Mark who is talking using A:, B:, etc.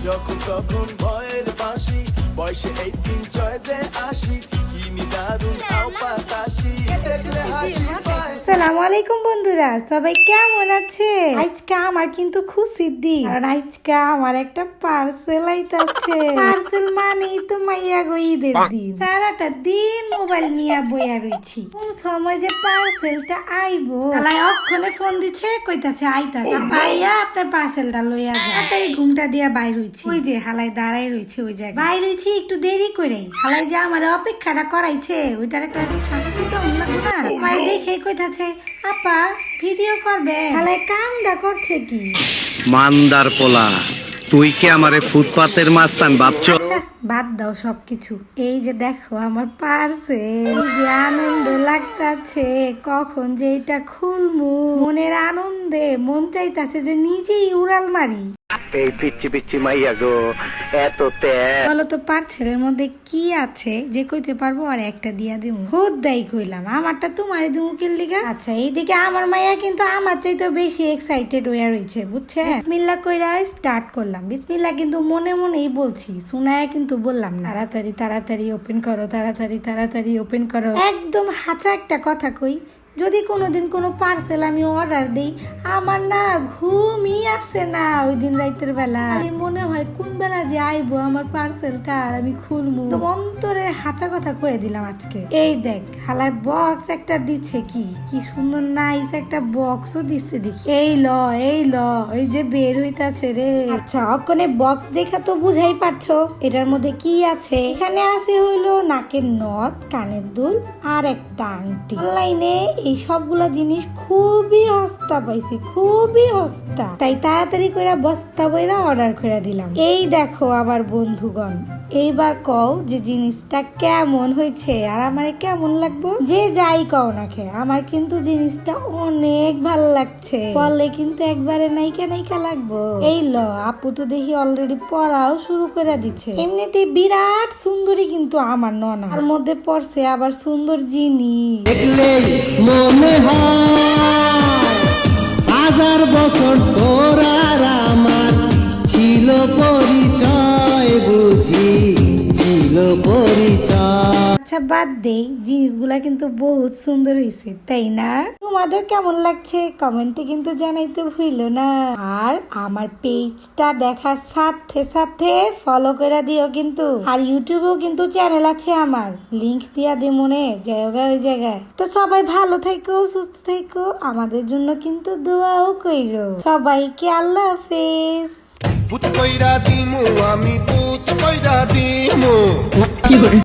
A: যখন তখন ভয়ের বাঁশি বয়সে 18 চয়েসে আসি কিনি দারুন আও পাতাসি দেখলে হাসি পায়।
B: আসসালামু আলাইকুম বন্ধুরা, সবাই কেমন আছে? আজকে আমার কিন্তু খুশির দিন, কারণ আজকে আমার একটা পার্সেল আইতাছে। পার্সেল মানেই তো মাইয়া গো ঈদের দিন। সারাটা দিন মোবাইল নিয়ে বইয়া রইছি, কোন সময় যে পার্সেলটা আইবো। আলাই অক্ষণে ফোন দিচ্ছে, কইতাছে আইতাছে। ভাইয়া আপনার পার্সেলটা লইয়া যান। তাই ঘুমটা দিয়া বাইর হইছি, ওই যে হালাই দাঁড়াই রইছে ওই জায়গায়। বাইর হইছি একটু দেরি করে, হালাই যে আমার অপেক্ষাটা করাইছে ওইটার একটা শাস্তি তো লাগবে না? মাই দেখে কইতাছে আপা ভিডিও করবে। হালাই কামটা করছে কি?
C: মান্দার পোলা, তুই কি আমারে ফুটপাতের মাস্তান ভাবছো?
B: আচ্ছা বাদ দাও সবকিছু, এই যে দেখো আমার পার্সেল, যে আনন্দ লাগতাছে, কখন যে এটা খুলমু। মনের আনন্দে মন চাইতাছে যে নিজেই উড়াল মারি।
C: এই পিচ্ছি পিচ্ছি মাইয়া গো, এত তেল
B: বলো তো পার্সেলের মধ্যে কি আছে যে কইতে পারবো? আর একটা দিয়া দিমু, হুদ দাই কইলাম আমারটা তোমারে দিমু কিল লিগা। আচ্ছা এইদিকে আমার মাইয়া কিন্তু আমার চাইতে বেশি এক্সাইটেড হইয়া রইছে, বুঝছে? বিসমিল্লাহ কইরা স্টার্ট করলাম। বিসমিল্লাহ কিন্তু মনে মনেই বলছি, শোনায়া কিন্তু বললাম না। তাড়াতাড়ি তাড়াতাড়ি ওপেন করো, তাড়াতাড়ি তাড়াতাড়ি ওপেন করো। একদম হাঁচা একটা কথা কই, যদি কোনোদিন কোনো পার্সেল আমি অর্ডার দিই, আমার না ঘুমই আসে না ওই দিন রাতের বেলা। মনে হয় কোন বেলা যে আইবো আমার পার্সেলটা আর আমি খুলবো। তো অন্তরের হাঁচা কথা কয়ে দিলাম আজকে। এই দেখ হালার বক্স একটা দিচ্ছে, কি কি সুন্দর নাইস একটা বক্সও দিচ্ছে দেখি। এই ল এই যে বের হইতাছে রে। আচ্ছা অকনে বক্স দেখা তো বুঝাই পারছো এটার মধ্যে কি আছে। এখানে আছে হইলো নাকের নথ, কানের দুল আর একটা আংটি। অনলাইনে এই সবগুলা জিনিস খুবই সস্তা পাইছি, খুবই সস্তা। তাই তাড়াতাড়ি করে বস্তা বইরা অর্ডার করে দিলাম। এই দেখো আমার বন্ধুগণ, এইবার কও যে জিনিসটা কেমন হয়েছে আর আমারে কেমন লাগবো। যে যাই কও না খে, আমার কিন্তু জিনিসটা অনেক ভাল লাগছে। বললে কিন্তু একবারে নাইকা নাইকা লাগবো। এই ল আপু তো দেখি অলরেডি পড়াও শুরু করে দিচ্ছে। এমনিতে বিরাট সুন্দরী কিন্তু আমার ননা, তার মধ্যে পড়ছে আবার সুন্দর জিনিস।
D: মনে হয় 1000 বছর তোর আর আমার ছিল পরিচয়, বুঝি ছিল পরিচয়।
B: আচ্ছা বাদ দেই, জিনিসগুলা কিন্তু বহুত সুন্দর হয়েছে, তাই না? তোমাদের কেমন লাগছে কমেন্টে কিন্তু জানাইতে ভুলো না। আর আমার পেজটা দেখার সাথে সাথে ফলো করে দিও কিন্তু। আর ইউটিউবেও কিন্তু চ্যানেল আছে আমার, লিংক দিয়া দে মনে জায়গা ওই জায়গায়। তো সবাই ভালো থেকো, সুস্থ থেকো, আমাদের জন্য কিন্তু দোয়াও কইরো। সবাইকে আল্লাহ হাফেজ।
A: পুত কইরা দিমু আমি পুত কইরা দিমু।